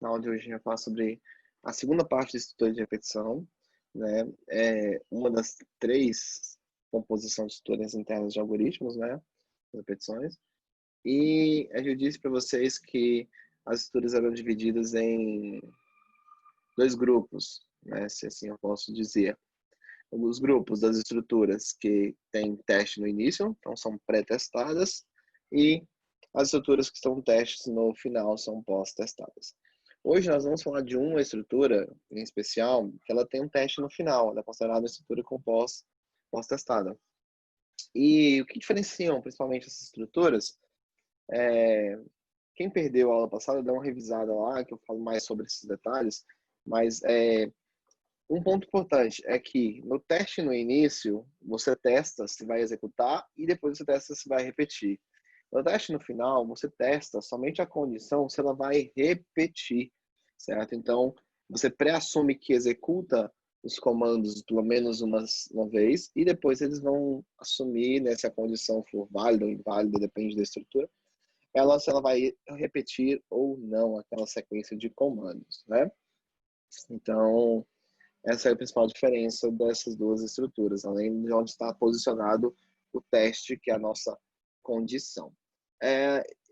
na aula de hoje a gente vai falar sobre a segunda parte da estrutura de repetição, né? É uma das três composições de estruturas internas de algoritmos, né? Repetições. E eu disse para vocês que as estruturas eram divididas em dois grupos, né? Se assim eu posso dizer. Os grupos das estruturas que têm teste no início, então são pré-testadas, e as estruturas que estão testes no final são pós-testadas. Hoje nós vamos falar de uma estrutura em especial que ela tem um teste no final, ela é considerada uma estrutura com pós-testada. E o que diferenciam principalmente essas estruturas, quem perdeu a aula passada, dá uma revisada lá, que eu falo mais sobre esses detalhes, mas um ponto importante é que no teste no início, você testa se vai executar e depois você testa se vai repetir. No teste no final, você testa somente a condição se ela vai repetir, certo? Então, você pré-assume que executa os comandos pelo menos uma vez e depois eles vão assumir, né, se a condição for válida ou inválida, depende da estrutura, se ela vai repetir ou não aquela sequência de comandos, né? Então, essa é a principal diferença dessas duas estruturas, além de onde está posicionado o teste, que é a nossa condição.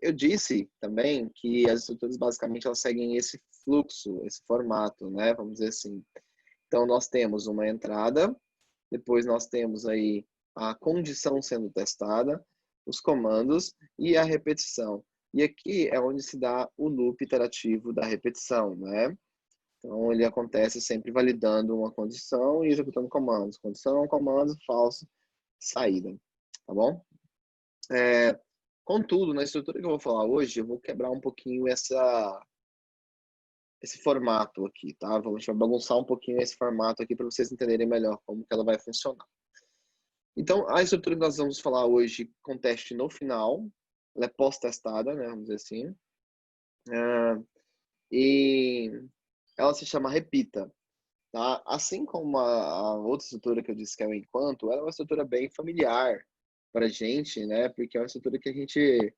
Eu disse também que as estruturas basicamente elas seguem esse fluxo, esse formato, né? Vamos dizer assim. Então nós temos uma entrada, depois nós temos aí a condição sendo testada, os comandos e a repetição. E aqui é onde se dá o loop iterativo da repetição, né? Então, ele acontece sempre validando uma condição e executando comandos. Condição, comando, falso, saída. Tá bom? Contudo, na estrutura que eu vou falar hoje, eu vou quebrar um pouquinho esse formato aqui, tá? A gente vai bagunçar um pouquinho esse formato aqui para vocês entenderem melhor como que ela vai funcionar. Então, a estrutura que nós vamos falar hoje com teste no final, ela é pós-testada, né? Vamos dizer assim. E ela se chama repita. Tá? Assim como a outra estrutura que eu disse que é o enquanto, ela é uma estrutura bem familiar para a gente, né? Porque é uma estrutura que a gente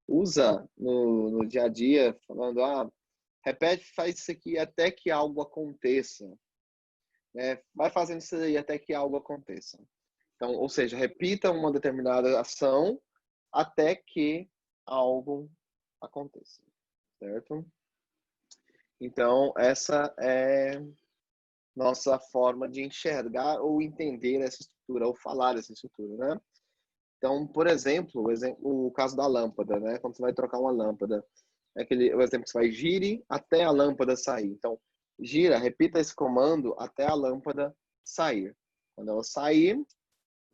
usa no dia a dia, falando, repete, faz isso aqui até que algo aconteça, né? Vai fazendo isso aí até que algo aconteça. Então, ou seja, repita uma determinada ação até que algo aconteça, certo? Então, essa é nossa forma de enxergar ou entender essa estrutura, ou falar essa estrutura, né? Então, por exemplo, o caso da lâmpada, né? Quando você vai trocar uma lâmpada, o exemplo que você vai gire até a lâmpada sair. Então, gira, repita esse comando até a lâmpada sair. Quando ela sair,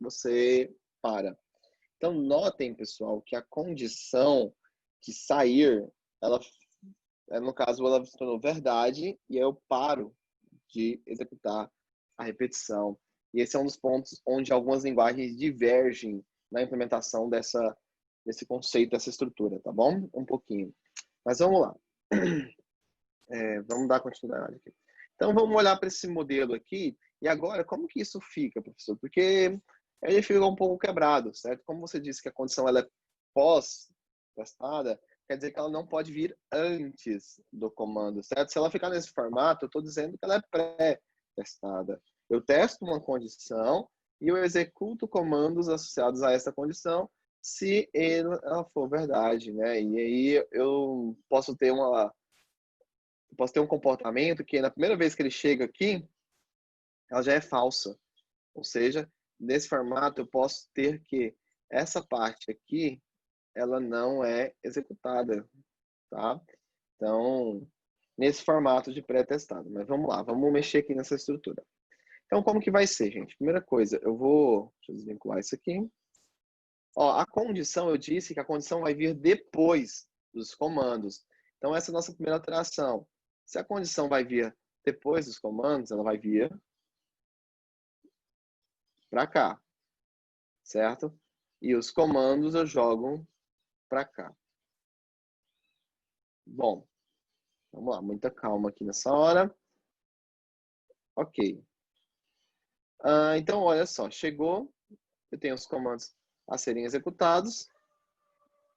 você para. Então, notem, pessoal, que a condição de sair, ela, no caso, ela se tornou verdade e eu paro de executar a repetição. E esse é um dos pontos onde algumas linguagens divergem na implementação desse conceito, dessa estrutura, tá bom? Um pouquinho. Mas vamos lá. Vamos dar continuidade aqui. Então, vamos olhar para esse modelo aqui. E agora, como que isso fica, professor? Porque ele fica um pouco quebrado, certo? Como você disse que a condição ela é pós-testada, quer dizer que ela não pode vir antes do comando, certo? Se ela ficar nesse formato, eu estou dizendo que ela é pré-testada. Eu testo uma condição e eu executo comandos associados a essa condição se ela for verdade, né? E aí eu posso ter um comportamento que na primeira vez que ele chega aqui, ela já é falsa. Ou seja, nesse formato eu posso ter que essa parte aqui, ela não é executada, tá? Então, nesse formato de pré-testado. Mas vamos lá, vamos mexer aqui nessa estrutura. Então, como que vai ser, gente? Primeira coisa, deixa eu desvincular isso aqui. Ó, a condição, eu disse que a condição vai vir depois dos comandos. Então, essa é a nossa primeira alteração. Se a condição vai vir depois dos comandos, ela vai vir para cá, certo? E os comandos eu jogo para cá. Bom, vamos lá, muita calma aqui nessa hora. Ok. Então, olha só, chegou, eu tenho os comandos a serem executados.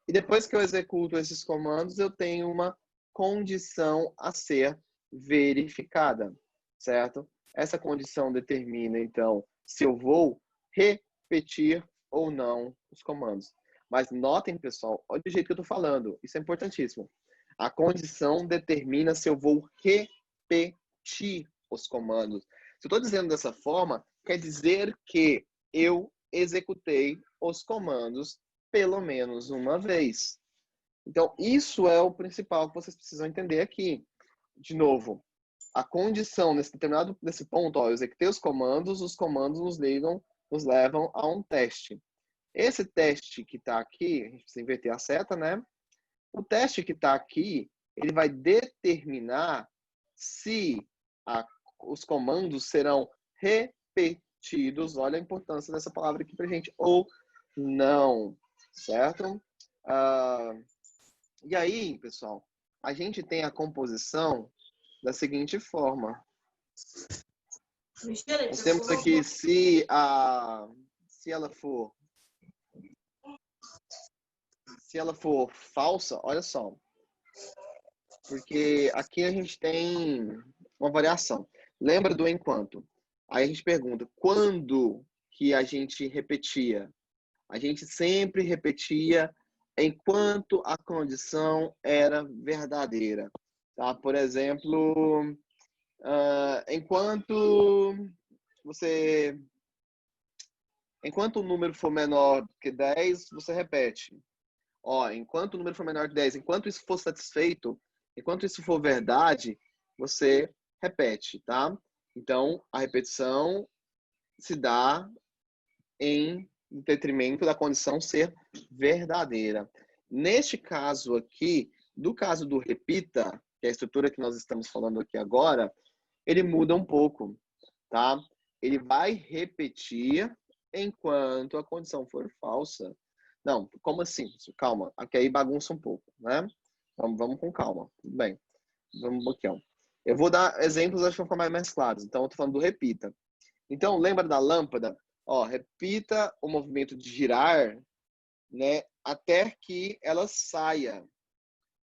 E depois que eu executo esses comandos, eu tenho uma condição a ser verificada, certo? Essa condição determina, então, se eu vou repetir ou não os comandos. Mas notem, pessoal, olha o jeito que eu estou falando. Isso é importantíssimo. A condição determina se eu vou repetir os comandos. Se eu estou dizendo dessa forma, quer dizer que eu executei os comandos pelo menos uma vez. Então, isso é o principal que vocês precisam entender aqui. De novo, a condição nesse ponto, ó, eu executei os comandos nos levam a um teste. Esse teste que está aqui, a gente precisa inverter a seta, né? O teste que está aqui, ele vai determinar se os comandos serão repetidos. Olha a importância dessa palavra aqui para gente. Ou não, certo? E aí, pessoal, a gente tem a composição da seguinte forma. Nós temos aqui, se ela for falsa, olha só. Porque aqui a gente tem uma variação. Lembra do enquanto? Aí a gente pergunta, quando que a gente repetia? A gente sempre repetia enquanto a condição era verdadeira. Tá? Por exemplo, enquanto o número for menor que 10, você repete. Ó, enquanto o número for menor que 10, enquanto isso for satisfeito, enquanto isso for verdade, você repete, tá? Então, a repetição se dá em detrimento da condição ser verdadeira. Neste caso aqui, do caso do repita, que é a estrutura que nós estamos falando aqui agora, ele muda um pouco, tá? Ele vai repetir enquanto a condição for falsa. Não, como assim? Calma, aqui aí bagunça um pouco, né? Vamos com calma, tudo bem. Vamos um pouquinho. Eu vou dar exemplos, acho que vão ficar mais claros. Então, eu tô falando do repita. Então, lembra da lâmpada? Ó, repita o movimento de girar, né, até que ela saia,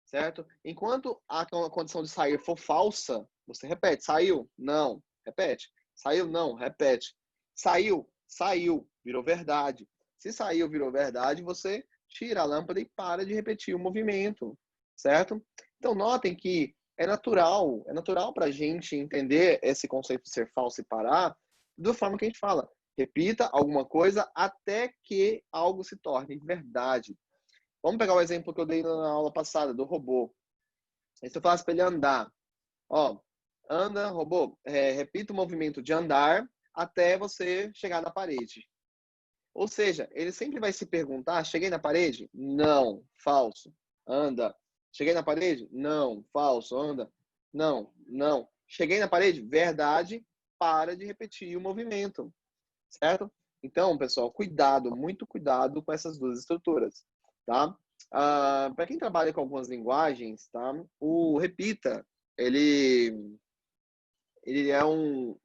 certo? Enquanto a condição de sair for falsa, você repete. Saiu? Não. Repete. Saiu? Não. Repete. Saiu? Saiu. Virou verdade. Se saiu, virou verdade, você tira a lâmpada e para de repetir o movimento, certo? Então, notem que é natural para a gente entender esse conceito de ser falso e parar da forma que a gente fala. Repita alguma coisa até que algo se torne verdade. Vamos pegar o exemplo que eu dei na aula passada, do robô. Se eu falasse para ele andar, ó, anda, robô, repita o movimento de andar até você chegar na parede. Ou seja, ele sempre vai se perguntar, cheguei na parede? Não, falso, anda. Cheguei na parede? Não, falso, anda. Não, não. Cheguei na parede? Verdade, para de repetir o movimento, certo? Então, pessoal, cuidado, muito cuidado com essas duas estruturas, tá? Para quem trabalha com algumas linguagens, tá? O repita, ele é um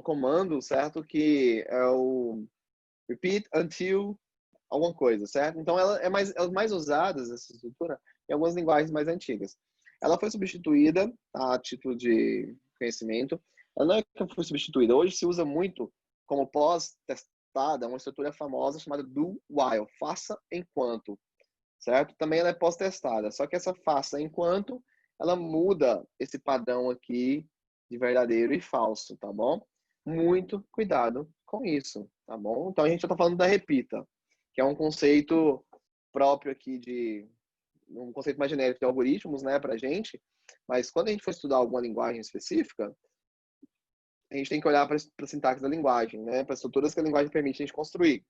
comando, certo? Que é o repeat until alguma coisa, certo? Então, ela é mais usada, essa estrutura, em algumas linguagens mais antigas. Ela foi substituída, a título de conhecimento. Ela não é que foi substituída. Hoje se usa muito como pós-testada, uma estrutura famosa chamada do while, faça enquanto, certo? Também ela é pós-testada, só que essa faça enquanto, ela muda esse padrão aqui de verdadeiro e falso, tá bom? Muito cuidado com isso, tá bom? Então a gente já está falando da repita, que é um conceito próprio aqui um conceito mais genérico de algoritmos, né, pra gente, mas quando a gente for estudar alguma linguagem específica, a gente tem que olhar para a sintaxe da linguagem, né, para as estruturas que a linguagem permite a gente construir.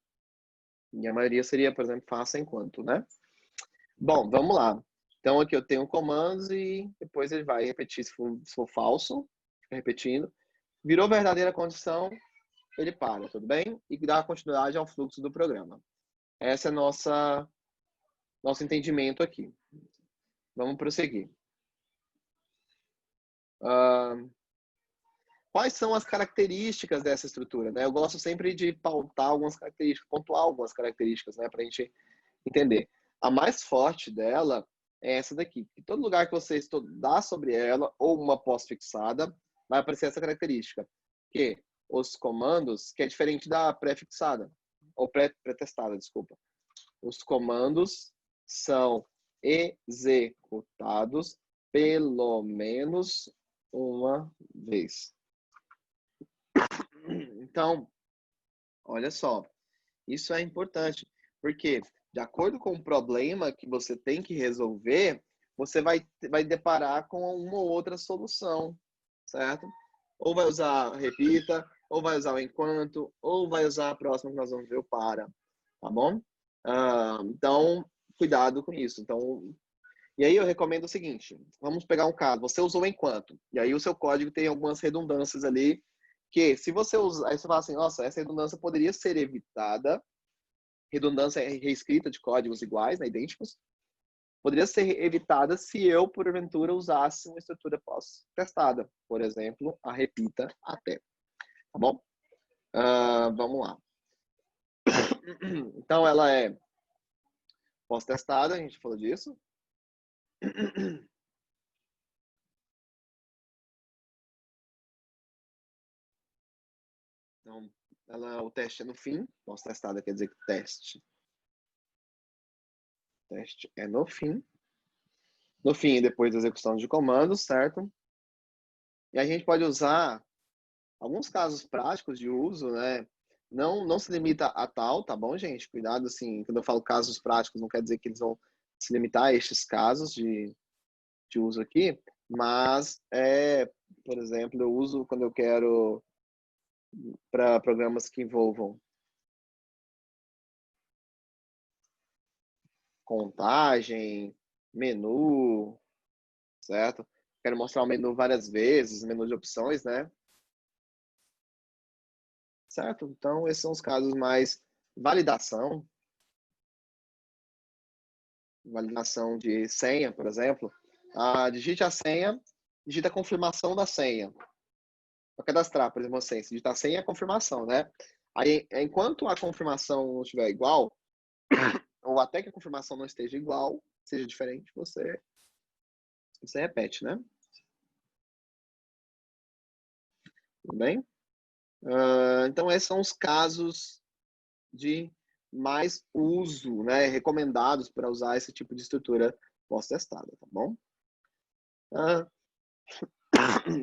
E a maioria seria, por exemplo, faça enquanto, né? Bom, vamos lá. Então aqui eu tenho comandos e depois ele vai repetir se for falso, fica repetindo. Virou verdadeira condição, ele para, tudo bem? E dá continuidade ao fluxo do programa. Esse é nosso entendimento aqui. Vamos prosseguir. Quais são as características dessa estrutura? Né? Eu gosto sempre de pautar algumas características, pontuar algumas características, né, para a gente entender. A mais forte dela é essa daqui. Em todo lugar que você estudar sobre ela, ou uma pós-fixada, vai aparecer essa característica, que os comandos, que é diferente da pré-fixada, ou pré-testada, desculpa. Os comandos são executados pelo menos uma vez. Então, olha só, isso é importante, porque de acordo com o problema que você tem que resolver, você vai deparar com uma ou outra solução, certo? Ou vai usar repita, ou vai usar o enquanto, ou vai usar a próxima que nós vamos ver o para, tá bom? Então, cuidado com isso. Então, e aí eu recomendo o seguinte, vamos pegar um caso, você usou o enquanto, e aí o seu código tem algumas redundâncias ali, que se você usar, aí você fala assim, nossa, essa redundância poderia ser evitada, redundância é reescrita de códigos iguais, né, idênticos, poderia ser evitada se eu, porventura, usasse uma estrutura pós-testada, por exemplo, a repita até, tá bom? Vamos lá. Então, ela é pós-testada, a gente falou disso. Então, o teste é no fim, pós-testada quer dizer que teste é no fim. No fim, depois da execução de comandos, certo? E a gente pode usar alguns casos práticos de uso, né? Não se limita a tal, tá bom, gente? Cuidado, assim, quando eu falo casos práticos, não quer dizer que eles vão se limitar a estes casos de uso aqui, mas, por exemplo, eu uso quando eu quero para programas que envolvam contagem, menu, certo? Quero mostrar o menu várias vezes, menu de opções, né? Certo? Então, esses são os casos mais validação de senha, por exemplo. Digite a senha, digita a confirmação da senha. Para cadastrar, por exemplo, a senha. Digitar a senha é a confirmação, né? Aí, enquanto a confirmação não estiver igual, ou até que a confirmação não esteja igual, seja diferente, você repete, né? Tudo bem? Então, esses são os casos de mais uso, né, recomendados para usar esse tipo de estrutura pós-testada, tá bom?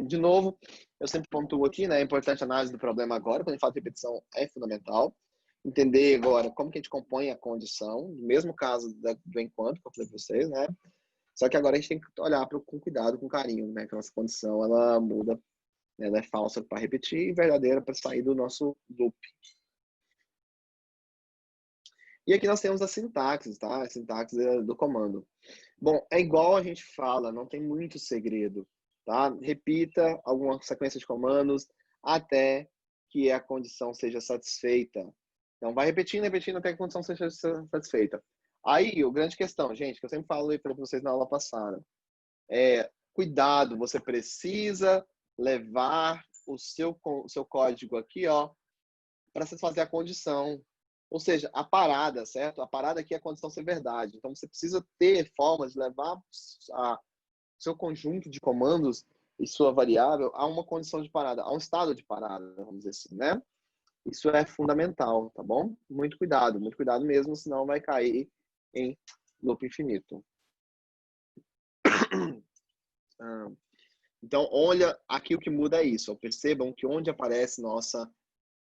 De novo, eu sempre pontuo aqui, né, é importante a análise do problema agora, quando a gente fala de repetição é fundamental, entender agora como que a gente compõe a condição, no mesmo caso do enquanto que eu falei para vocês, né, só que agora a gente tem que olhar com cuidado, com carinho, né, que a nossa condição, ela muda, né, ela é falsa para repetir e verdadeira para sair do nosso loop. E aqui nós temos a sintaxe, tá? A sintaxe do comando. Bom, é igual a gente fala, não tem muito segredo, tá? Repita alguma sequência de comandos até que a condição seja satisfeita. Então, vai repetindo até que a condição seja satisfeita. Aí, a grande questão, gente, que eu sempre falo para vocês na aula passada, cuidado, você precisa levar o seu código aqui, ó, para satisfazer a condição. Ou seja, a parada, certo? A parada aqui é a condição ser verdade. Então, você precisa ter formas de levar seu conjunto de comandos e sua variável a uma condição de parada, a um estado de parada, vamos dizer assim, né? Isso é fundamental, tá bom? Muito cuidado mesmo, senão vai cair em loop infinito. Então, olha, aqui o que muda é isso. Percebam que onde aparece nossa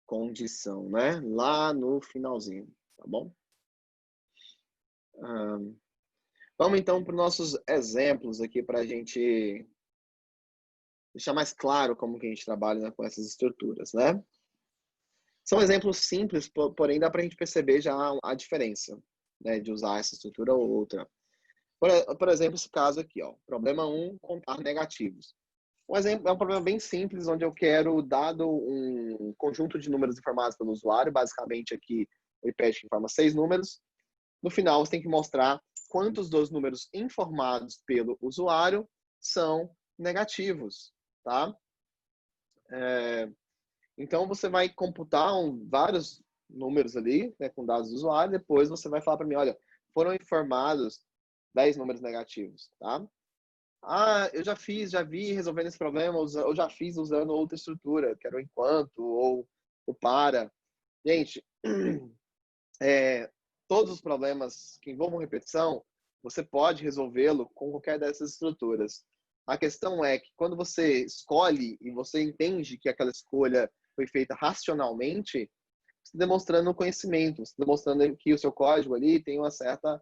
condição, né? Lá no finalzinho, tá bom? Vamos então para os nossos exemplos aqui para a gente deixar mais claro como que a gente trabalha, né, com essas estruturas, né? São exemplos simples, porém dá para a gente perceber já a diferença, né, de usar essa estrutura ou outra. Por exemplo, esse caso aqui, ó, problema 1, contar negativos. Um exemplo é um problema bem simples, onde eu quero, dado um conjunto de números informados pelo usuário, basicamente aqui o IPET informa 6 números, no final você tem que mostrar quantos dos números informados pelo usuário são negativos, tá? Então você vai computar vários números ali, né, com dados do usuário, depois você vai falar para mim, olha, foram informados 10 números negativos, tá? Ah, eu já vi resolvendo esse problema, eu já fiz usando outra estrutura, que era o enquanto ou o para. Gente, todos os problemas que envolvam repetição, você pode resolvê-lo com qualquer dessas estruturas. A questão é que quando você escolhe e você entende que aquela escolha foi feita racionalmente, você está demonstrando conhecimento, você está demonstrando que o seu código ali tem um certo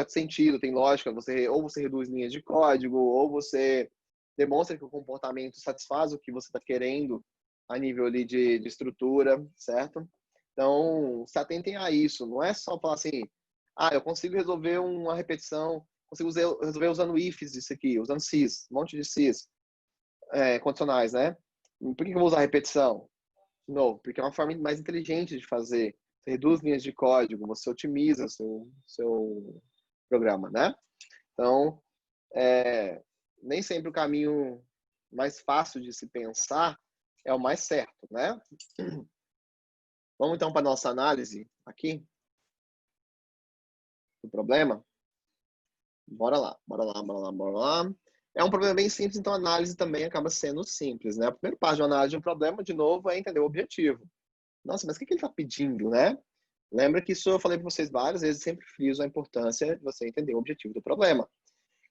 sentido, tem lógica. Ou você reduz linhas de código, ou você demonstra que o comportamento satisfaz o que você está querendo a nível ali de estrutura, certo? Então, se atentem a isso. Não é só falar assim, eu consigo resolver uma repetição, consigo resolver usando ifs isso aqui, usando sys, um monte de sys condicionais, né? Por que eu vou usar repetição? Não, porque é uma forma mais inteligente de fazer. Você reduz linhas de código, você otimiza seu programa, né? Então, nem sempre o caminho mais fácil de se pensar é o mais certo, né? Vamos então para a nossa análise aqui do problema. Bora lá, bora lá, bora lá, bora lá. É um problema bem simples, então a análise também acaba sendo simples, né? A primeira parte de análise de um problema, de novo, é entender o objetivo. Nossa, mas o que ele está pedindo, né? Lembra que isso eu falei para vocês várias vezes, sempre friso a importância de você entender o objetivo do problema.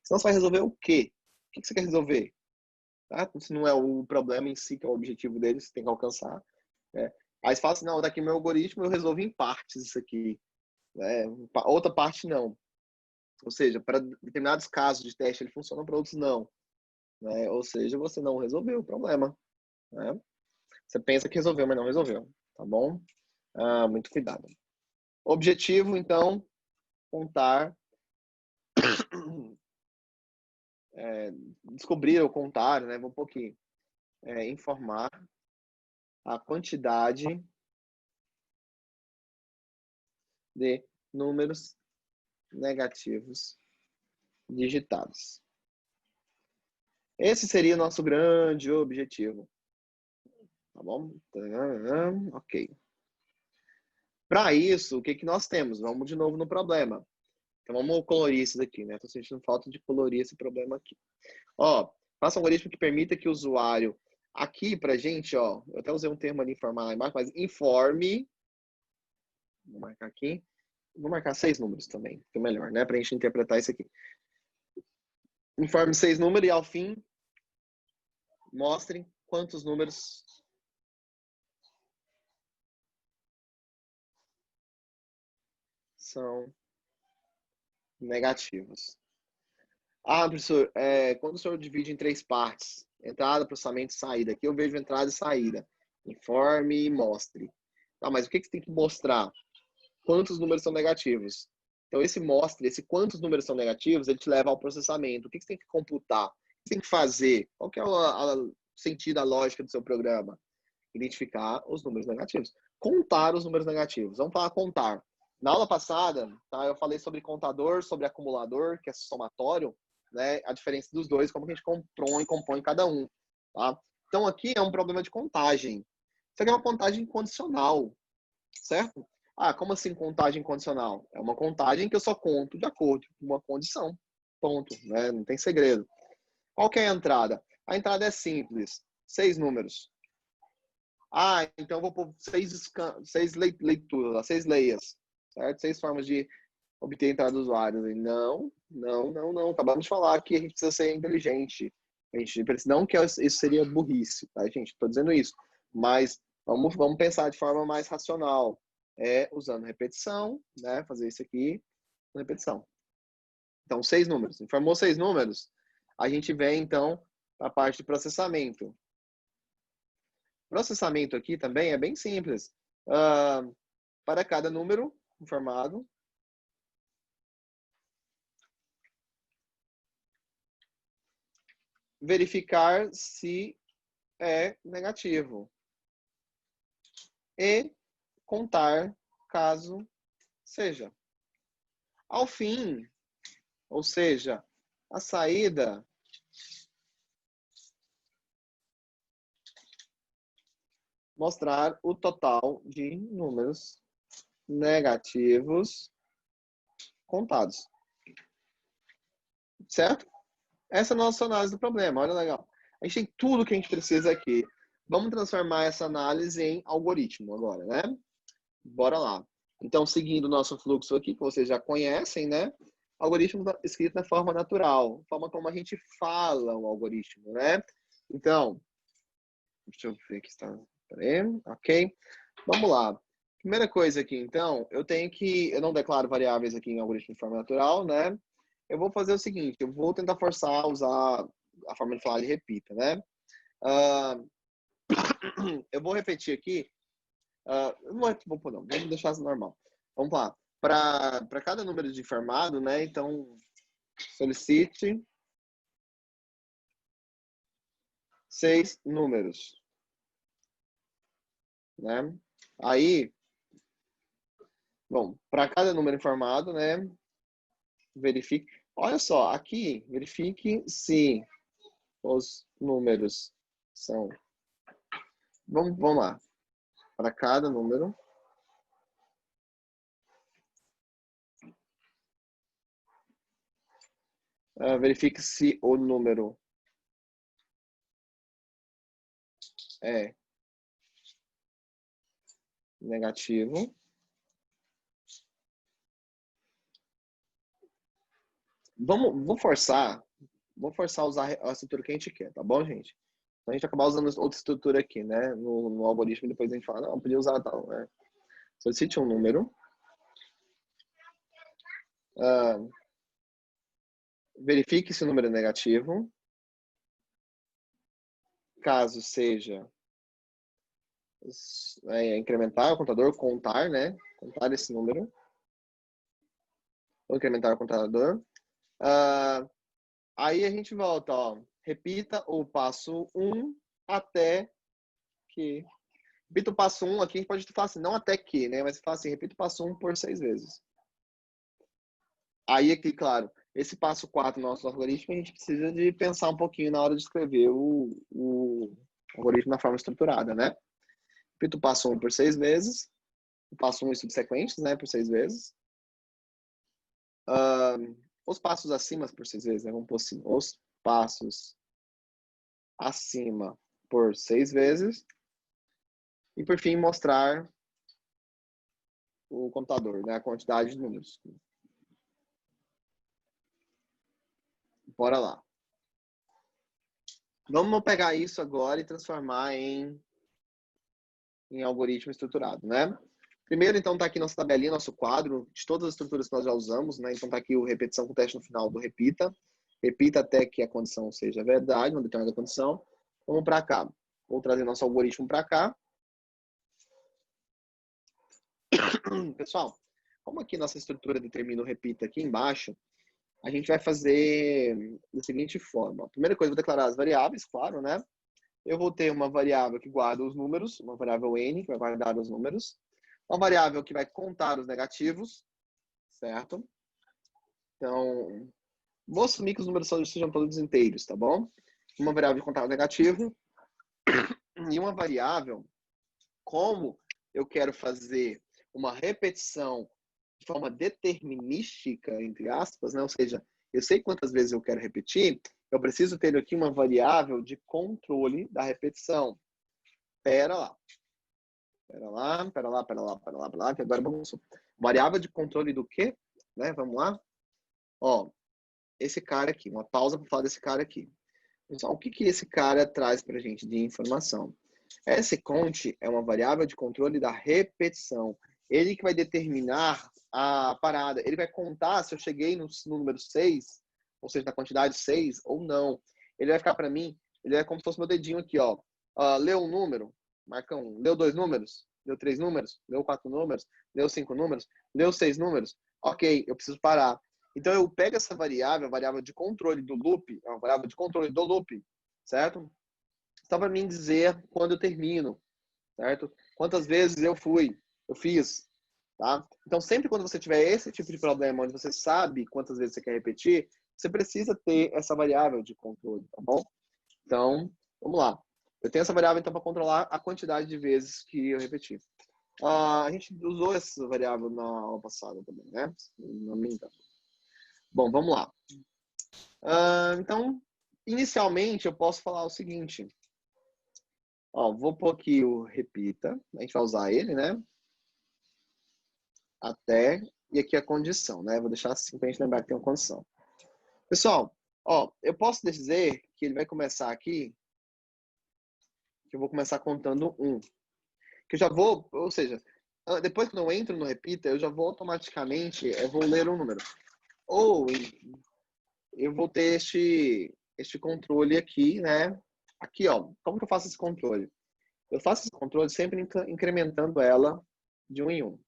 Senão você vai resolver o quê? O que você quer resolver? Tá? Se não é o problema em si, que é o objetivo dele, você tem que alcançar. Né? Aí você fala assim, não, daqui meu algoritmo eu resolvo em partes isso aqui. Né? Outra parte não. Ou seja, para determinados casos de teste ele funciona, para outros não. Né? Ou seja, você não resolveu o problema. Né? Você pensa que resolveu, mas não resolveu. Tá bom? Muito cuidado. Objetivo, então, contar, descobrir ou contar, né? Vou um pouquinho. Informar a quantidade de números negativos digitados. Esse seria o nosso grande objetivo. Tá bom? Ok. Para isso, o que nós temos? Vamos de novo no problema. Então vamos colorir isso daqui, né? Estou sentindo falta de colorir esse problema aqui. Ó, faça um algoritmo que permita que o usuário... Aqui, pra gente, ó, eu até usei um termo ali, informar lá embaixo, mas informe... Vou marcar aqui. Vou marcar 6 números também, que é melhor, né? Pra gente interpretar isso aqui. Informe 6 números e, ao fim, mostrem quantos números são negativos. Professor, quando o senhor divide em 3 partes, entrada, processamento e saída, aqui eu vejo entrada e saída. Informe e mostre. Mas o que você tem que mostrar? Quantos números são negativos. Então, esse mostre, esse quantos números são negativos, ele te leva ao processamento. O que você tem que computar? O que você tem que fazer? Qual que é o sentido, a lógica do seu programa? Identificar os números negativos. Contar os números negativos. Vamos falar contar. Na aula passada, tá, eu falei sobre contador, sobre acumulador, que é somatório, né? A diferença dos dois, como que a gente compõe cada um. Tá? Então, aqui é um problema de contagem. Isso aqui é uma contagem condicional, certo? Como assim contagem condicional? É uma contagem que eu só conto de acordo com uma condição. Ponto, né? Não tem segredo. Qual que é a entrada? A entrada é simples. 6 números. Então eu vou pôr 6 leituras, 6 leias, certo? 6 formas de obter a entrada do usuário. Não. Acabamos de falar que a gente precisa ser inteligente. A gente precisa, não que isso seria burrice, tá, gente? Estou dizendo isso. Mas vamos pensar de forma mais racional. Usando repetição, né? Fazer isso aqui com repetição. Então, 6 números. Informou 6 números, a gente vem, então, para a parte de processamento. Processamento aqui também é bem simples. Para cada número informado, verificar se é negativo e contar caso seja. Ao fim, ou seja, a saída, mostrar o total de números negativos contados. certo? Essa é a nossa análise do problema, olha legal. A gente tem tudo que a gente precisa aqui. Vamos transformar essa análise em algoritmo agora, né? Bora lá. Então, seguindo o nosso fluxo aqui, que vocês já conhecem, né? Algoritmo escrito na forma natural, forma como a gente fala o algoritmo, né? Então, deixa eu ver aqui, está. Ok. Vamos lá. Primeira coisa aqui, então, eu não declaro variáveis aqui em algoritmo de forma natural, né? Eu vou fazer o seguinte, eu vou tentar forçar a usar a forma de falar de repita, né? Eu vou repetir aqui. Vamos deixar isso normal. Vamos lá. Para cada número de informado, né? Então, solicite 6 números, né? Aí, bom, para cada número informado, né? Verifique. Olha só, aqui, verifique se os números são. Vamos lá. Para cada número. Verifique se o número é negativo. Vou forçar a usar a estrutura que a gente quer, tá bom, gente? Então, a gente acabar usando outra estrutura aqui, né? No algoritmo, depois a gente fala, não, podia usar tal, né? Solicite um número. Verifique se o número é negativo. Caso seja incrementar o contador, contar, né? Contar esse número. Vou incrementar o contador. Aí a gente volta, ó. Repita o passo 1 até que... Repita o passo 1 aqui, a gente pode falar assim, não até que, né? Mas fala assim, repita o passo 1 por 6 vezes. Aí aqui, claro, esse passo 4 no nosso algoritmo, a gente precisa de pensar um pouquinho na hora de escrever o algoritmo na forma estruturada, né? Repita o passo 1 por 6 vezes. O passo 1 e subsequentes, né? Por 6 vezes. Os passos acima por 6 vezes, né? Vamos pôr assim, os passos acima por 6 vezes. E, por fim, mostrar o computador, né? A quantidade de números. Bora lá. Vamos pegar isso agora e transformar em algoritmo estruturado, né? Primeiro, então, está aqui nossa tabelinha, nosso quadro, de todas as estruturas que nós já usamos, né? Então, está aqui o repetição com teste no final do repita. Repita até que a condição seja verdade, uma determinada condição. Vamos para cá. Vou trazer nosso algoritmo para cá. Pessoal, como aqui nossa estrutura determina o repita aqui embaixo, a gente vai fazer da seguinte forma. A primeira coisa, eu vou declarar as variáveis, claro, né? Eu vou ter uma variável que guarda os números, uma variável n, que vai guardar os números. Uma variável que vai contar os negativos, certo? Então, vou assumir que os números sejam todos inteiros, tá bom? Uma variável de contar o negativo e uma variável, como eu quero fazer uma repetição de forma determinística, entre aspas, né? Ou seja, eu sei quantas vezes eu quero repetir, eu preciso ter aqui uma variável de controle da repetição. Pera lá, que agora vamos... Variável de controle do quê? Né? Vamos lá. Ó, esse cara aqui, uma pausa para falar desse cara aqui. Pessoal, o que esse cara traz para a gente de informação? Count é uma variável de controle da repetição. Ele que vai determinar a parada. Ele vai contar se eu cheguei no número 6, ou seja, na quantidade 6 ou não. Ele vai ficar para mim, ele é como se fosse meu dedinho aqui, ó. Leu um número, marca 1. Leu 2 números, leu 3 números, leu 4 números, leu 5 números, leu 6 números. Ok, eu preciso parar. Então, eu pego essa variável, a variável de controle do loop, é uma variável de controle do loop, certo? Só para mim dizer quando eu termino, certo? Quantas vezes eu fiz, tá? Então, sempre quando você tiver esse tipo de problema, onde você sabe quantas vezes você quer repetir, você precisa ter essa variável de controle, tá bom? Então, vamos lá. Eu tenho essa variável, então, para controlar a quantidade de vezes que eu repeti. A gente usou essa variável na aula passada também, né? Não me engano. Bom, vamos lá. Então, inicialmente, eu posso falar o seguinte. Ó, vou pôr aqui o repita. A gente vai usar ele, né? Até. E aqui a condição, né? Vou deixar assim para a gente lembrar que tem uma condição. Pessoal, ó, eu posso dizer que ele vai começar aqui, que eu vou começar contando 1. Que eu já vou, ou seja, depois que eu entro no repita, eu já vou automaticamente, eu vou ler um número. Ou eu vou ter este controle aqui, né? Aqui, ó, como que eu faço esse controle? Eu faço esse controle sempre incrementando ela de 1 em 1.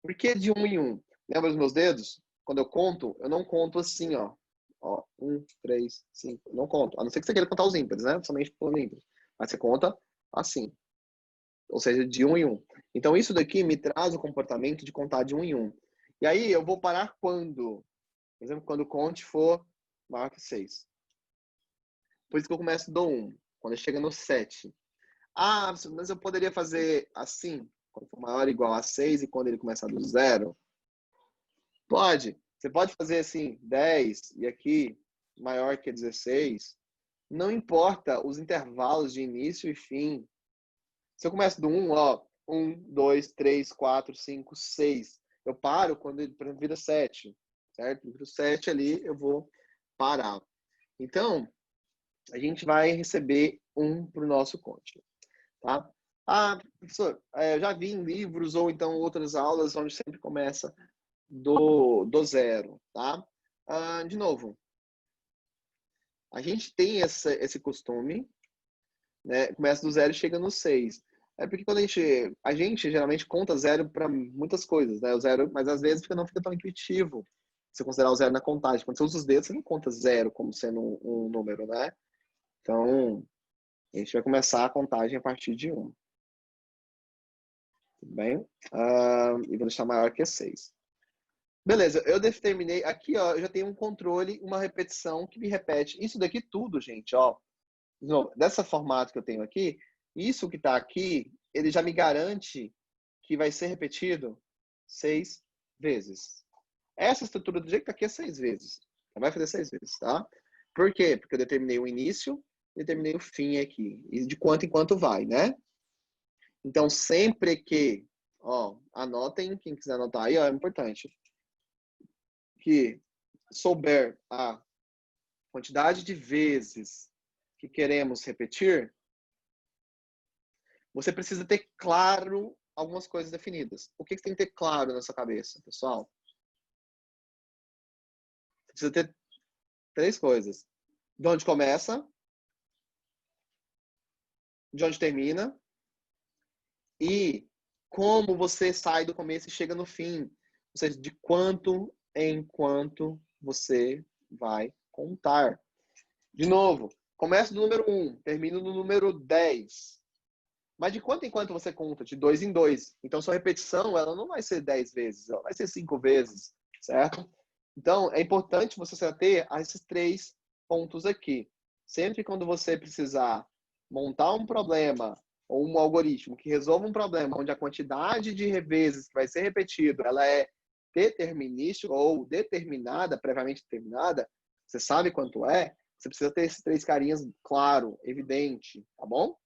Por que de 1 em 1? Lembra os meus dedos? Quando eu conto, eu não conto assim, ó. Ó, 1, 3, 5. Não conto. A não ser que você queira contar os ímpares, né? Somente por ímpares. Mas você conta assim. Ou seja, de 1 em 1. Então, isso daqui me traz o comportamento de contar de 1 em 1. E aí, eu vou parar quando? Por exemplo, quando o conte for maior que 6. Por isso que eu começo do 1. Quando chega no 7. Ah, mas eu poderia fazer assim? Quando for maior ou igual a 6 e quando ele começar do 0? Pode. Você pode fazer assim, 10 e aqui maior que 16. Não importa os intervalos de início e fim. Se eu começo do 1, ó, 1, 2, 3, 4, 5, 6. Eu paro quando ele, por exemplo, vira 7, certo? Vira 7 ali, eu vou parar. Então, a gente vai receber 1 para o nosso conte, tá? Ah, professor, eu já vi em livros ou então outras aulas onde sempre começa do 0, tá? De novo, a gente tem esse costume, né? Começa do 0 e chega no 6. É porque quando a gente geralmente conta 0 para muitas coisas, né? O 0, mas às vezes não fica tão intuitivo você considerar o 0 na contagem. Quando você usa os dedos, você não conta 0 como sendo um número, né? Então, a gente vai começar a contagem a partir de 1. Tudo bem? E vou deixar maior que 6. Beleza, eu determinei. Aqui, ó, eu já tenho um controle, uma repetição que me repete. Isso daqui tudo, gente, ó. Dessa formato que eu tenho aqui, isso que está aqui, ele já me garante que vai ser repetido 6 vezes. Essa estrutura do jeito que está aqui é 6 vezes. Vai fazer 6 vezes, tá? Por quê? Porque eu determinei o início, determinei o fim aqui. E de quanto em quanto vai, né? Então, sempre que, ó, anotem, quem quiser anotar aí, ó, é importante, que souber a quantidade de vezes que queremos repetir, você precisa ter claro algumas coisas definidas. O que você tem que ter claro na sua cabeça, pessoal? Você precisa ter 3 coisas. De onde começa, de onde termina e como você sai do começo e chega no fim. Ou seja, de quanto em quanto você vai contar. De novo, começa do número 1, termina no número 10. Mas de quanto em quanto você conta? De 2 em 2. Então, sua repetição ela não vai ser 10 vezes, ela vai ser 5 vezes, certo? Então, é importante você se ater a esses 3 pontos aqui. Sempre quando você precisar montar um problema ou um algoritmo que resolva um problema onde a quantidade de vezes que vai ser repetido ela é determinística ou determinada, previamente determinada, você sabe quanto é, você precisa ter esses 3 carinhas claro, evidente, tá bom?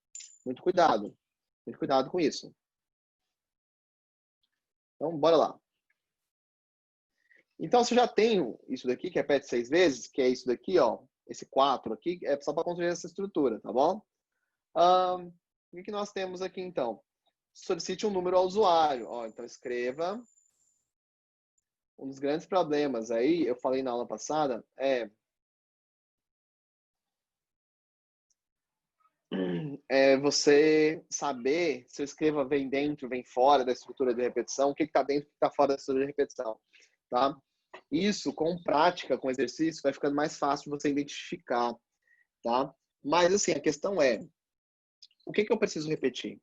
Muito cuidado. Muito cuidado com isso. Então, bora lá. Então, se eu já tenho isso daqui, que repete 6 vezes, que é isso daqui, ó, esse 4 aqui, é só para construir essa estrutura, tá bom? O que nós temos aqui, então? Solicite um número ao usuário. Ó, então, escreva. Um dos grandes problemas aí, eu falei na aula passada, é você saber se o escreva vem dentro, vem fora da estrutura de repetição, o que está dentro, o que está fora da estrutura de repetição, tá? Isso, com prática, com exercício, vai ficando mais fácil você identificar, tá? Mas, assim, a questão é, o que eu preciso repetir?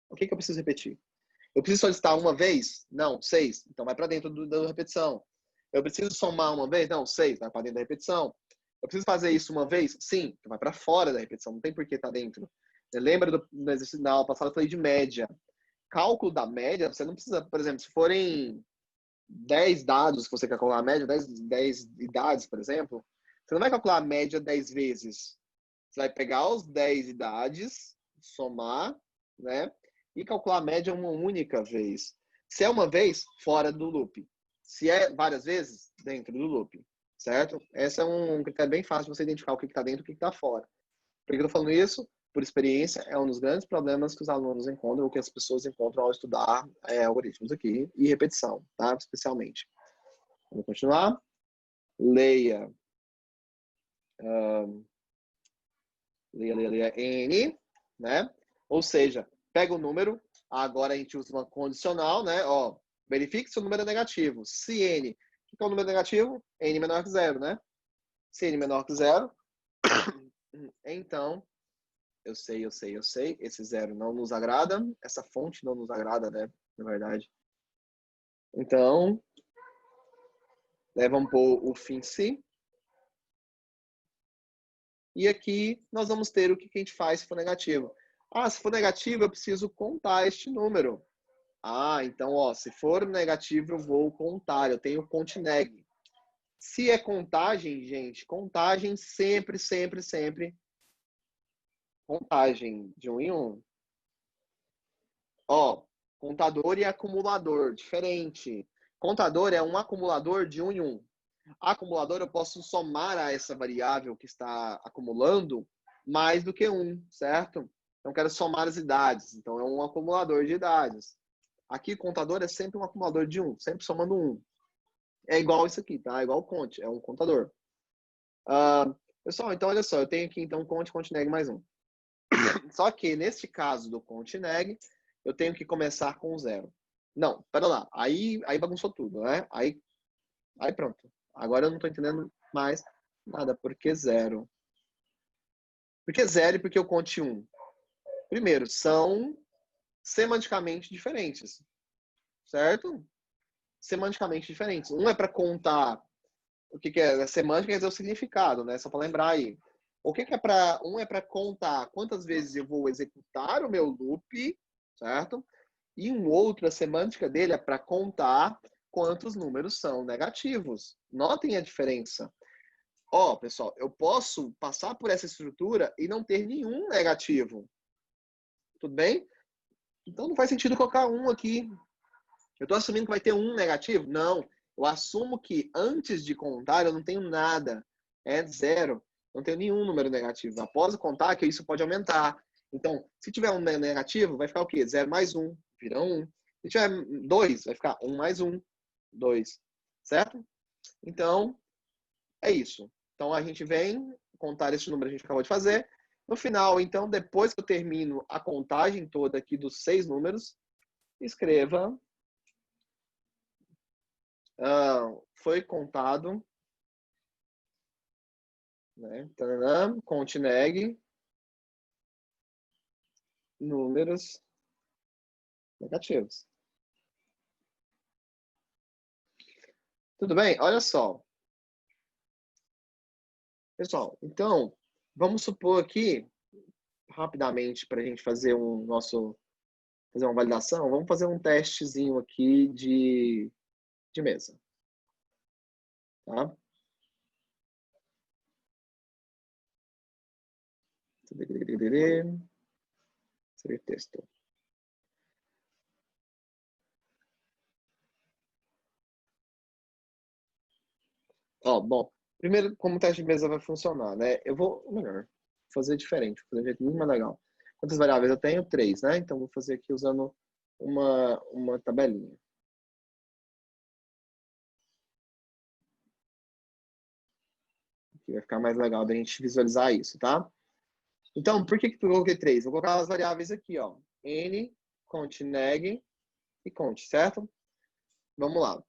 O que eu preciso repetir? Eu preciso solicitar uma vez? Não, 6. Então vai para dentro da repetição. Eu preciso somar uma vez? Não, 6. Vai para dentro da repetição. Eu preciso fazer isso uma vez? Sim. Então vai para fora da repetição. Não tem por que estar dentro. Você lembra do exercício da aula passada? Eu falei de média. Cálculo da média, você não precisa, por exemplo, se forem 10 dados que você quer calcular a média, 10 idades, por exemplo, Você não vai calcular a média 10 vezes. Você vai pegar os 10 idades, somar, né? E calcular a média uma única vez. Se é uma vez, fora do loop. Se é várias vezes, dentro do loop. Certo? Esse é um critério bem fácil de você identificar o que está dentro e o que está fora. Por que eu estou falando isso? Por experiência, é um dos grandes problemas que os alunos encontram, ou que as pessoas encontram ao estudar algoritmos aqui, e repetição, tá? Especialmente. Vamos continuar. Leia. Leia N, né? Ou seja, pega o número, agora a gente usa uma condicional, né? Ó, verifique se o número é negativo. Se N, o que é o número negativo? N menor que zero, né? Se N menor que zero, então, eu sei, esse zero não nos agrada, essa fonte não nos agrada, né? Na verdade. Então, vamos pôr o fim se. E aqui nós vamos ter o que a gente faz se for negativo. Ah, se for negativo, eu preciso contar este número. Ah, então, ó, se for negativo, eu vou contar. Eu tenho contineg. Se é contagem, gente, contagem sempre, sempre, sempre. Contagem de 1 em 1. Ó, contador e acumulador, diferente. Contador é um acumulador de 1 em 1. Acumulador, eu posso somar a essa variável que está acumulando mais do que 1, certo? Então, eu quero somar as idades. Então, é um acumulador de idades. Aqui, contador é sempre um acumulador de 1, sempre somando 1. É igual isso aqui, tá? É igual o conte, é um contador. Pessoal, então, olha só, eu tenho aqui, então, conte, contineg mais 1. Só que, neste caso do contineg, eu tenho que começar com 0. Não, pera lá. Aí bagunçou tudo, né? Aí pronto. Agora eu não estou entendendo mais nada. Por que 0? Por que 0 e por que eu conte 1? Primeiro, são semanticamente diferentes. Certo? Semanticamente diferentes. Um é para contar o que é semântica, quer dizer o significado, né? Só para lembrar aí. O que é para um é para contar quantas vezes eu vou executar o meu loop, certo? E um outro, a semântica dele é para contar quantos números são negativos. Notem a diferença. Ó, pessoal, eu posso passar por essa estrutura e não ter nenhum negativo. Tudo bem? Então não faz sentido colocar um aqui. Eu estou assumindo que vai ter um negativo? Não. Eu assumo que antes de contar eu não tenho nada. É 0. Não tenho nenhum número negativo. Após contar, que isso pode aumentar. Então, se tiver um negativo, vai ficar o quê? 0 mais 1, vira 1. Se tiver 2, vai ficar 1 mais 1, 2. Certo? Então, é isso. Então, a gente vem contar esse número que a gente acabou de fazer. No final, então, depois que eu termino a contagem toda aqui dos 6 números, escreva foi contado, né? Contineg números negativos. Tudo bem? Olha só. Pessoal, então, vamos supor aqui, rapidamente, para a gente fazer fazer uma validação, vamos fazer um testezinho aqui de mesa. Tá? Ser texto. Ó, bom, primeiro, como o teste de mesa vai funcionar, né? Eu vou, melhor, fazer diferente, vou fazer de um jeito muito mais legal. Quantas variáveis eu tenho? 3, né? Então, vou fazer aqui usando uma tabelinha. Aqui vai ficar mais legal da gente visualizar isso, tá? Então, por que eu coloquei 3? Vou colocar as variáveis aqui, ó. N, cont, neg e cont, certo? Vamos lá.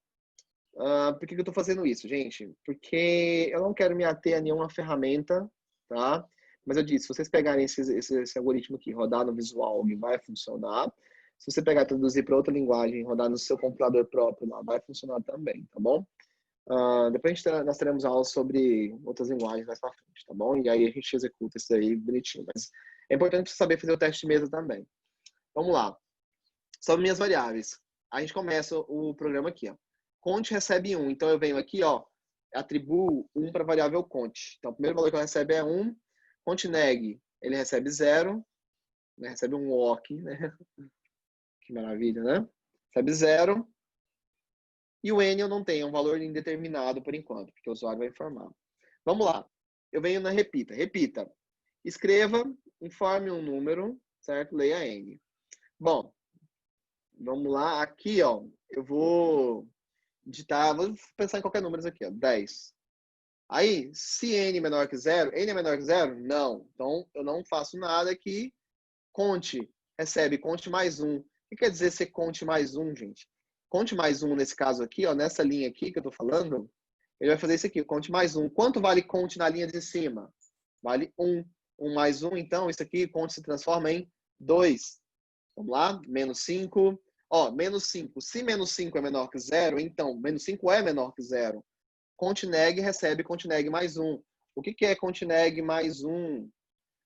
Por que eu estou fazendo isso, gente? Porque eu não quero me ater a nenhuma ferramenta, tá? Mas eu disse, se vocês pegarem esse algoritmo aqui, rodar no Visual, ele vai funcionar. Se você pegar e traduzir para outra linguagem, rodar no seu compilador próprio, lá, vai funcionar também, tá bom? Depois nós teremos aulas sobre outras linguagens mais para frente, tá bom? E aí a gente executa isso aí bonitinho. Mas é importante saber fazer o teste de mesa também. Vamos lá. Sobre minhas variáveis. A gente começa o programa aqui, ó. Cont recebe 1. Então eu venho aqui, ó. atribuo 1 para a variável cont. Então, o primeiro valor que ela recebe é 1. Conteneg, ele recebe 0. Né? Recebe um walk, né? Que maravilha, né? Recebe 0. E o n eu não tenho, é um valor indeterminado por enquanto, porque o usuário vai informar. Vamos lá. Eu venho na repita. Repita. Escreva, informe um número, certo? Leia n. Bom, vamos lá. Aqui, ó, eu vou digitar, vou pensar em qualquer número aqui, ó, 10. Aí, se n é menor que 0, n é menor que 0? Não. Então, eu não faço nada aqui. Conte, recebe, conte mais 1. O que quer dizer ser conte mais 1, gente? Conte mais 1 nesse caso aqui, ó, nessa linha aqui que eu tô falando, ele vai fazer isso aqui, conte mais 1. Quanto vale conte na linha de cima? Vale 1. 1 mais 1, então, isso aqui, conte se transforma em 2. Vamos lá, menos 5. Ó, menos 5. Se menos 5 é menor que 0, então, menos 5 é menor que 0. Conteneg recebe conteneg mais 1. O que é conteneg mais 1?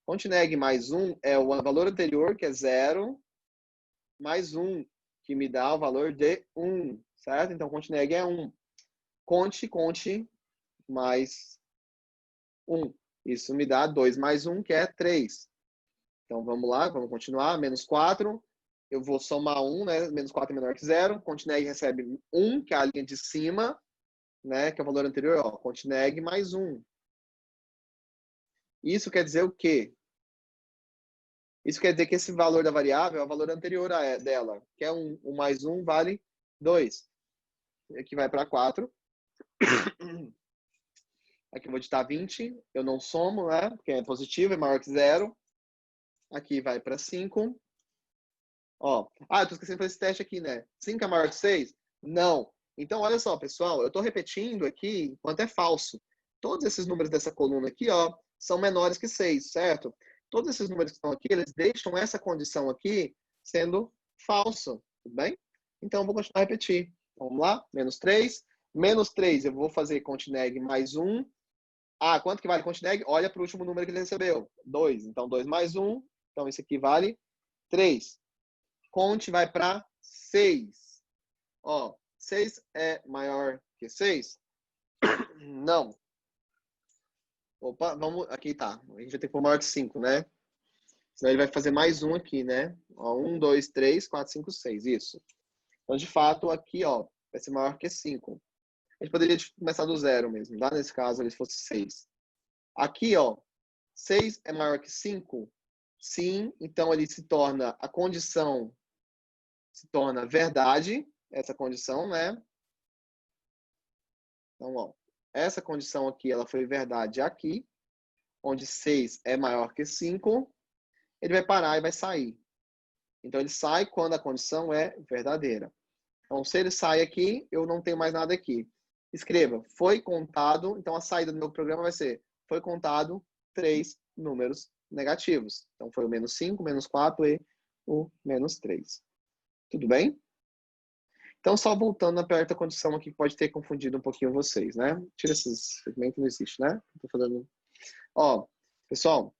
Conteneg mais 1 é o valor anterior, que é 0, mais 1, que me dá o valor de 1, certo? Então, conteneg é 1. Conte mais 1. Isso me dá 2 mais 1, que é 3. Então, vamos lá, vamos continuar. Menos 4. Eu vou somar 1, né? Menos 4 é menor que 0. Conteneg recebe 1, que é a linha de cima, né? Que é o valor anterior. Ó, conteneg mais 1. Isso quer dizer o quê? Isso quer dizer que esse valor da variável é o valor anterior dela, que é 1. 1 mais 1 vale 2. Aqui vai para 4. Aqui eu vou digitar 20. Eu não somo, né? Porque é positivo, é maior que 0. Aqui vai para 5. Ó. Ah, eu tô esquecendo de fazer esse teste aqui, né? 5 é maior que 6? Não. Então, olha só, pessoal. Eu tô repetindo aqui enquanto é falso. Todos esses números dessa coluna aqui, ó, são menores que 6, certo? Todos esses números que estão aqui, eles deixam essa condição aqui sendo falso, tudo bem? Então, eu vou continuar a repetir. Vamos lá? Menos 3. Menos 3, eu vou fazer conteneg mais 1. Ah, quanto que vale conteneg? Olha para o último número que ele recebeu. 2. Então, 2 mais 1. Então, isso aqui vale 3. Conte vai para 6. Ó, 6 é maior que 6? Não. Opa, vamos. Aqui tá. A gente vai ter que pôr maior que 5, né? Senão ele vai fazer mais um aqui, né? Ó, 1, 2, 3, 4, 5, 6. Isso. Então, de fato, aqui, ó, vai ser maior que 5. A gente poderia começar do zero mesmo, tá? Nesse caso, ele fosse 6. Aqui, ó, 6 é maior que 5? Sim. Então, ele se torna, a condição se torna verdade, essa condição, né? Então, ó, essa condição aqui, ela foi verdade aqui, onde 6 é maior que 5, ele vai parar e vai sair. Então, ele sai quando a condição é verdadeira. Então, se ele sai aqui, eu não tenho mais nada aqui. Escreva, foi contado, então a saída do meu programa vai ser, foi contado 3 números negativos. Então, foi o menos 5, menos 4 e o menos 3. Tudo bem? Então, só voltando na perto da condição aqui, que pode ter confundido um pouquinho vocês, né? Tira esses segmentos, não existe, né? Tô fazendo... Ó, pessoal,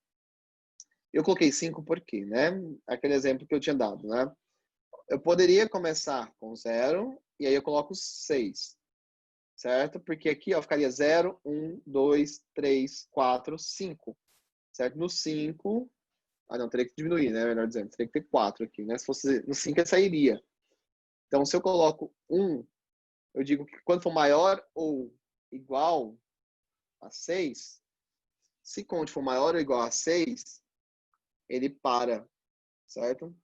eu coloquei 5 por quê, né? Aquele exemplo que eu tinha dado, né? Eu poderia começar com 0 e aí eu coloco 6, certo? Porque aqui, ó, ficaria 0, 1, 2, 3, 4, 5, certo? No 5... Ah, não, teria que diminuir, né? Melhor dizendo, teria que ter 4 aqui, né? Se fosse no 5, ele sairia. Então, se eu coloco 1, eu digo que quando for maior ou igual a 6, se conte for maior ou igual a 6, ele para, certo?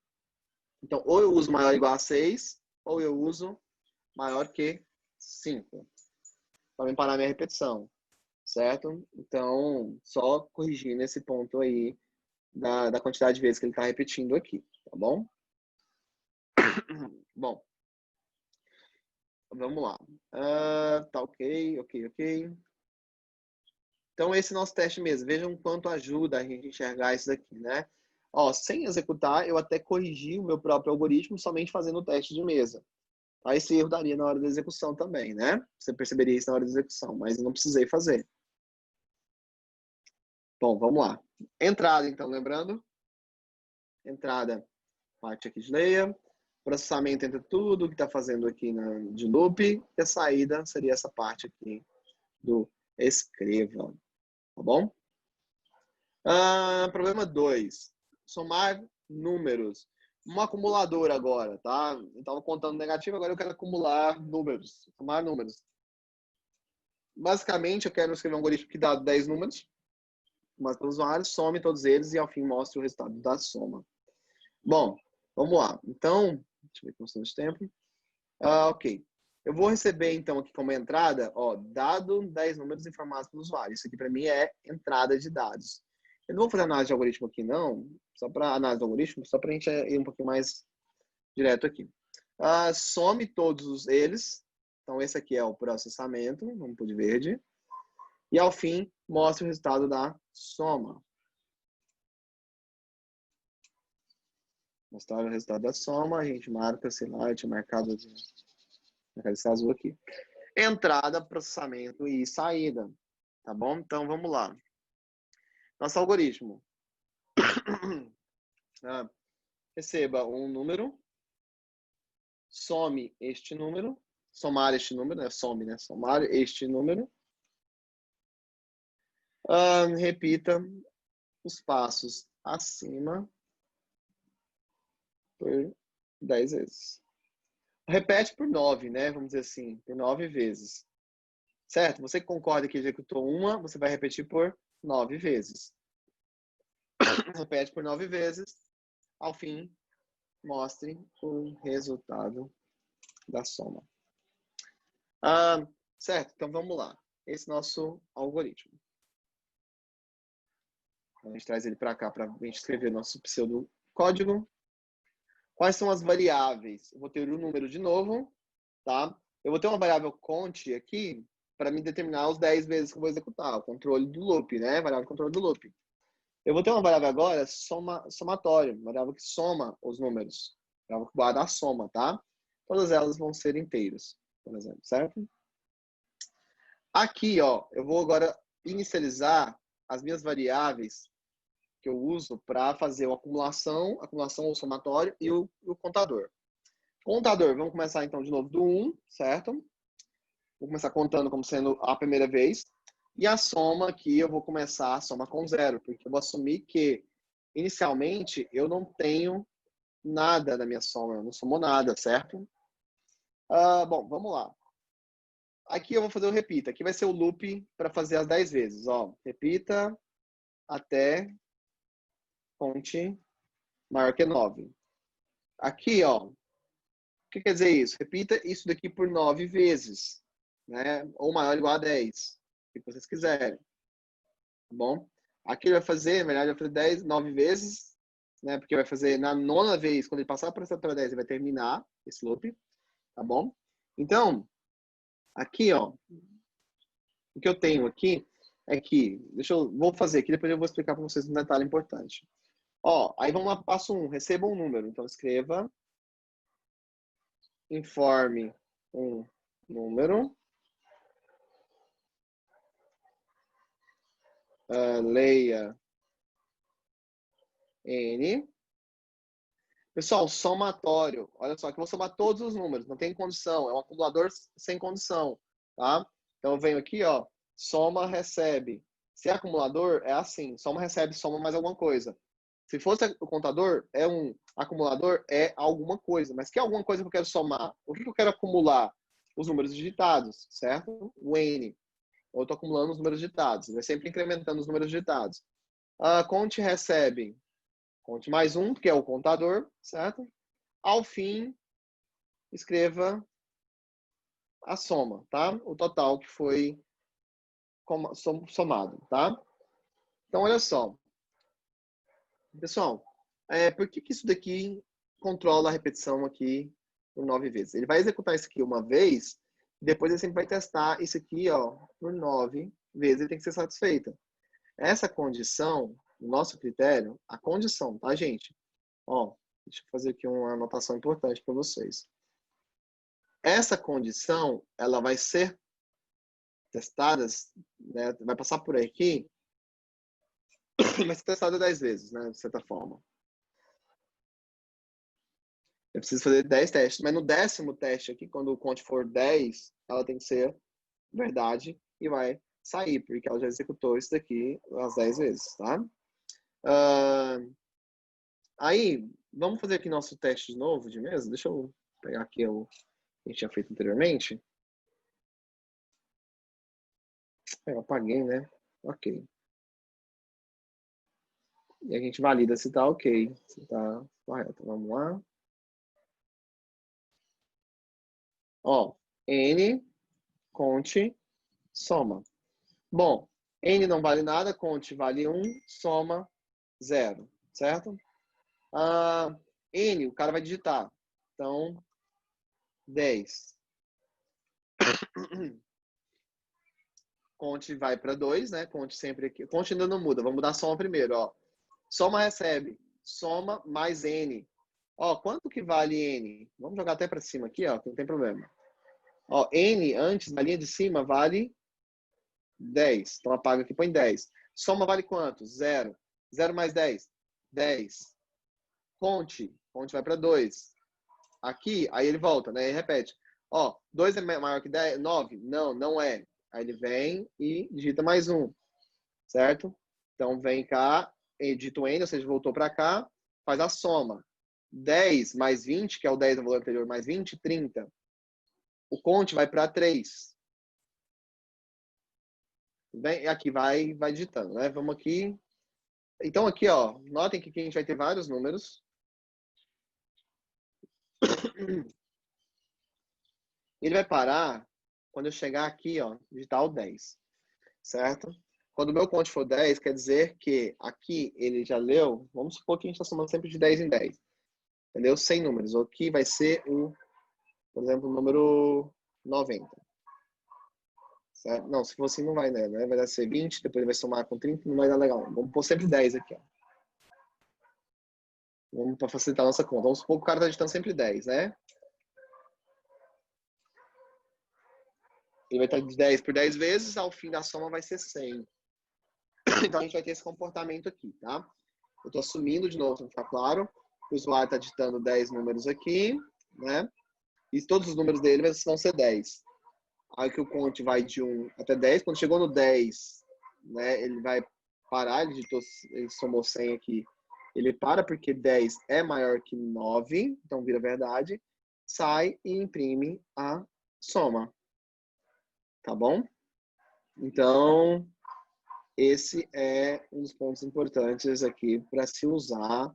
Então, ou eu uso maior ou igual a 6, ou eu uso maior que 5. Para me parar minha repetição, certo? Então, só corrigindo esse ponto aí da quantidade de vezes que ele está repetindo aqui, tá bom? Bom, vamos lá. Tá ok. Então, esse é o nosso teste mesmo. Vejam quanto ajuda a gente enxergar isso daqui, né? Ó, sem executar, eu até corrigi o meu próprio algoritmo somente fazendo o teste de mesa. Aí esse erro daria na hora da execução também, né? Você perceberia isso na hora da execução, mas eu não precisei fazer. Bom, vamos lá. Entrada, então, lembrando. Entrada, parte aqui de layer. Processamento entre tudo que está fazendo aqui de loop. E a saída seria essa parte aqui do escreva. Tá bom? Problema 2. Somar números. Um acumulador agora, tá? Eu estava contando negativo, agora eu quero acumular números. Somar números. Basicamente, eu quero escrever um algoritmo que dá 10 números, mas para o usuário, some todos eles e, ao fim, mostra o resultado da soma. Bom, vamos lá. Então, deixa eu ver como de tempo. Ok. Eu vou receber, então, aqui como entrada, ó, dado 10 números informados pelo usuário. Isso aqui, para mim, é entrada de dados. Eu não vou fazer análise de algoritmo aqui, não. Só para análise de algoritmo, só para a gente ir um pouquinho mais direto aqui. Some todos eles. Então, esse aqui é o processamento. Vamos pôr de verde. E, ao fim, mostra o resultado da soma. Mostrar o resultado da soma. A gente marca, sei lá, eu tinha marcado esse azul aqui. Entrada, processamento e saída. Tá bom? Então, vamos lá. Nosso algoritmo. Receba um número. Some este número. Somar este número, né? Some, né? Somar este número. Repita os passos acima por 10 vezes. Repete por 9, né? Vamos dizer assim, por 9 vezes. Certo? Você que concorda que executou uma, você vai repetir por 9 vezes. Repete por 9 vezes. Ao fim, mostre o resultado da soma. Certo? Então, vamos lá. Esse é o nosso algoritmo. A gente traz ele para cá para a gente escrever nosso pseudo código. Quais são as variáveis? Eu vou ter o número de novo, tá? Eu vou ter uma variável count aqui para me determinar os 10 vezes que eu vou executar, o controle do loop, né? Variável controle do loop. Eu vou ter uma variável agora somatório, variável que soma os números, variável que guarda a soma, tá? Todas elas vão ser inteiras, por exemplo, certo? Aqui, ó, eu vou agora inicializar as minhas variáveis que eu uso para fazer a acumulação ou somatório e o contador. Contador, vamos começar então de novo do 1, certo? Vou começar contando como sendo a primeira vez. E a soma aqui, eu vou começar a soma com 0, porque eu vou assumir que, inicialmente, eu não tenho nada na minha soma, eu não somo nada, certo? Bom, vamos lá. Aqui eu vou fazer o repita. Aqui vai ser o loop para fazer as 10 vezes. Ó, repita até fonte maior que 9. Aqui, ó, o que quer dizer isso? Repita isso daqui por 9 vezes, né? Ou maior ou igual a 10, se vocês quiserem. Tá bom? Aqui ele vai fazer, na verdade, vai fazer 9 vezes, né? Porque vai fazer na 9ª vez, quando ele passar para essa 10, ele vai terminar esse loop, tá bom? Então, aqui, ó, o que eu tenho aqui é que, vou fazer aqui, depois eu vou explicar para vocês um detalhe importante. Ó, aí vamos lá, passo 1, receba um número. Então, escreva, informe um número, leia N. Pessoal, somatório. Olha só, que eu vou somar todos os números, não tem condição, é um acumulador sem condição, tá? Então, eu venho aqui, ó, soma, recebe. Se é acumulador, é assim, soma, recebe, soma mais alguma coisa. Se fosse o contador, é um acumulador, é alguma coisa. Mas que alguma coisa que eu quero somar? O que eu quero acumular? Os números digitados, certo? O N. Eu estou acumulando os números digitados. Vai sempre incrementando os números digitados. Conte recebe. Conte mais um, que é o contador, certo? Ao fim, escreva a soma, tá? O total que foi somado, tá? Então, olha só. Pessoal, por que isso daqui controla a repetição aqui por 9 vezes? Ele vai executar isso aqui uma vez, depois ele sempre vai testar isso aqui, ó, por 9 vezes, ele tem que ser satisfeita. Essa condição, no nosso critério, a condição, tá, gente? Ó, deixa eu fazer aqui uma anotação importante para vocês. Essa condição, ela vai ser testada, né, vai passar por aqui, vai ser testada 10 vezes, né, de certa forma. Eu preciso fazer 10 testes, mas no 10º teste aqui, quando o conte for 10, ela tem que ser verdade e vai sair, porque ela já executou isso daqui as 10 vezes, tá? Aí, vamos fazer aqui nosso teste de novo de mesa. Deixa eu pegar aqui o que a gente tinha feito anteriormente. Eu apaguei, né? Ok. E a gente valida se tá ok, se tá correto. Vamos lá. Ó, N, conte, soma. Bom, N não vale nada, conte vale 1, soma 0, certo? N, o cara vai digitar. Então, 10. Conte vai para 2, né? Conte sempre aqui. Conte ainda não muda. Vamos mudar a soma primeiro, ó. Soma recebe. Soma mais N. Ó, quanto que vale N? Vamos jogar até para cima aqui, ó, que não tem problema. Ó, N antes, na linha de cima, vale 10. Então apaga aqui, põe 10. Soma vale quanto? 0. 0 mais 10. 10. Conte. Conte vai para 2. Aqui, aí ele volta, né? E repete. Ó, 2 é maior que 10? 9? Não, não é. Aí ele vem e digita mais 1. Certo? Então vem cá, edita o N, ou seja, voltou para cá, faz a soma. 10 mais 20, que é o 10 do valor anterior, mais 20, 30. O conte vai para 3. Bem, aqui vai digitando, né? Vamos aqui. Então aqui, ó, notem que aqui a gente vai ter vários números. Ele vai parar quando eu chegar aqui, ó, digitar o 10, certo? Quando o meu conte for 10, quer dizer que aqui ele já leu, vamos supor que a gente está somando sempre de 10 em 10. Entendeu? 100 números. Aqui vai ser o, por exemplo, o número 90. Certo? Não, se for assim não vai, né? Vai ser 20, depois ele vai somar com 30, não vai dar legal. Vamos pôr sempre 10 aqui, ó. Vamos para facilitar a nossa conta. Vamos supor que o cara está digitando sempre 10, né? Ele vai estar de 10 por 10 vezes, ao fim da soma vai ser 100. Então a gente vai ter esse comportamento aqui, tá? Eu estou assumindo de novo, para ficar claro. O usuário está digitando 10 números aqui, né? E todos os números dele vão ser 10. Aí que o conte vai de 1 até 10. Quando chegou no 10, né, ele vai parar, ele somou 100 aqui. Ele para porque 10 é maior que 9, então vira verdade. Sai e imprime a soma. Tá bom? Então, esse é um dos pontos importantes aqui para se usar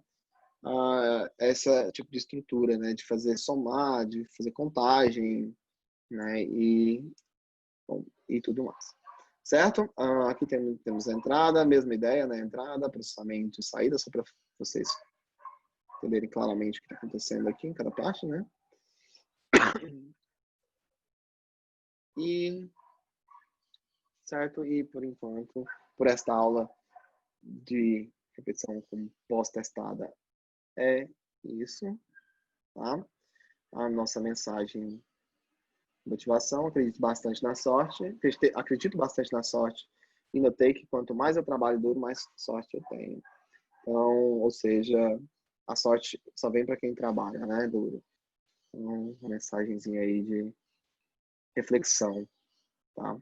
essa tipo de estrutura, né? De fazer somar, de fazer contagem, né? E tudo mais. Certo? Aqui temos a entrada, a mesma ideia, né? Entrada, processamento e saída, só para vocês entenderem claramente o que está acontecendo aqui em cada parte, né? E, certo? E, por enquanto, por esta aula de repetição com pós-testada é isso, tá? A nossa mensagem de motivação, acredito bastante na sorte, acredito bastante na sorte e notei que quanto mais eu trabalho duro, mais sorte eu tenho. Então, ou seja, a sorte só vem para quem trabalha, né, duro. Então, uma mensagenzinha aí de reflexão, tá?